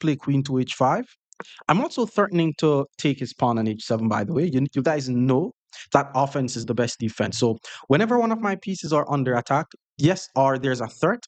play queen to h5. I'm also threatening to take his pawn on h7, by the way. You guys know that offense is the best defense. So whenever one of my pieces are under attack, yes, or there's a threat,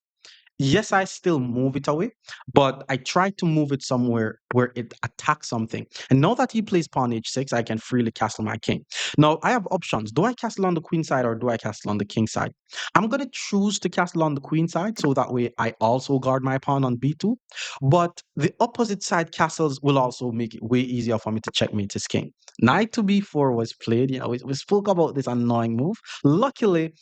yes, I still move it away, but I try to move it somewhere where it attacks something. And now that he plays pawn h6, I can freely castle my king. Now, I have options. Do I castle on the queen side or do I castle on the king side? I'm going to choose to castle on the queen side, so that way I also guard my pawn on b2. But the opposite side castles will also make it way easier for me to checkmate his king. Knight to b4 was played. We spoke about this annoying move. Luckily,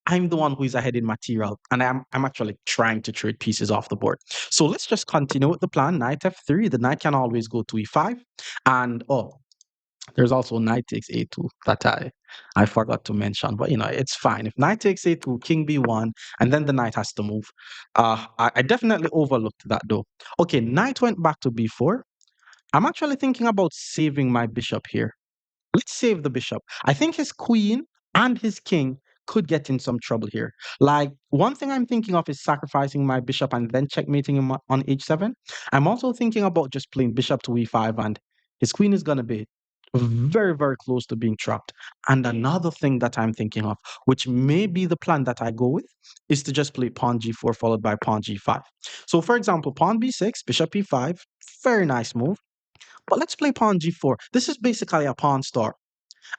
I'm the one who is ahead in material, and I'm actually trying to trade pieces off the board. So let's just continue with the plan. Knight f3. The knight can always go to e5, and there's also knight takes a2 that I forgot to mention, but it's fine. If knight takes a2, king b1, and then the knight has to move. I definitely overlooked that though. Okay, knight went back to b4. I'm actually thinking about saving my bishop here. Let's save the bishop. I think his queen and his king could get in some trouble here. Like, one thing I'm thinking of is sacrificing my bishop and then checkmating him on h7. I'm also thinking about just playing bishop to e5, and his queen is going to be very, very close to being trapped. And another thing that I'm thinking of, which may be the plan that I go with, is to just play pawn g4 followed by pawn g5. So, for example, pawn b6, bishop e5, very nice move. But let's play pawn g4. This is basically a pawn storm.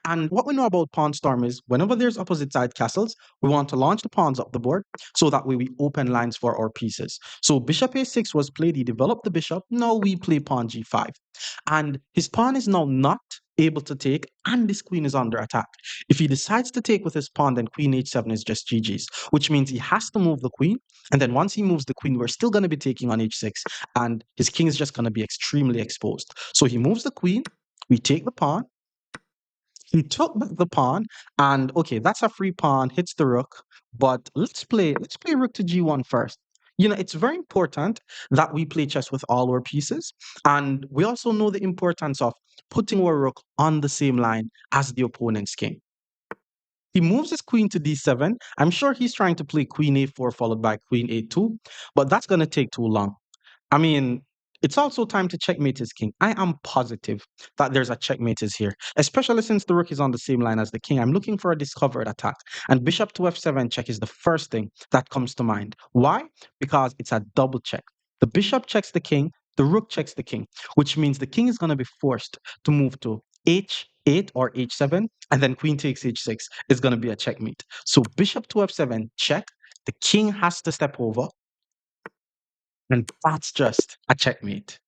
And what we know about pawn storm is whenever there's opposite side castles, we want to launch the pawns up the board so that way we open lines for our pieces. So bishop a6 was played, he developed the bishop. Now we play pawn g5. And his pawn is now not able to take, and this queen is under attack. If he decides to take with his pawn, then queen h7 is just GG's, which means he has to move the queen. And then once he moves the queen, we're still going to be taking on h6, and his king is just going to be extremely exposed. So he moves the queen, we take the pawn, he took back the pawn, and okay, that's a free pawn, hits the rook. But let's play rook to g1 first. It's very important that we play chess with all our pieces, and we also know the importance of putting our rook on the same line as the opponent's king. He moves his queen to d7. I'm sure he's trying to play queen a4 followed by queen a2, but that's going to take too long. I mean, it's also time to checkmate his king. I am positive that there's a checkmate is here, especially since the rook is on the same line as the king. I'm looking for a discovered attack, and bishop to f7 check is the first thing that comes to mind. Why? Because it's a double check. The bishop checks the king, the rook checks the king, which means the king is going to be forced to move to h8 or h7, and then queen takes h6 is going to be a checkmate. So bishop to f7 check, the king has to step over, and that's just a checkmate.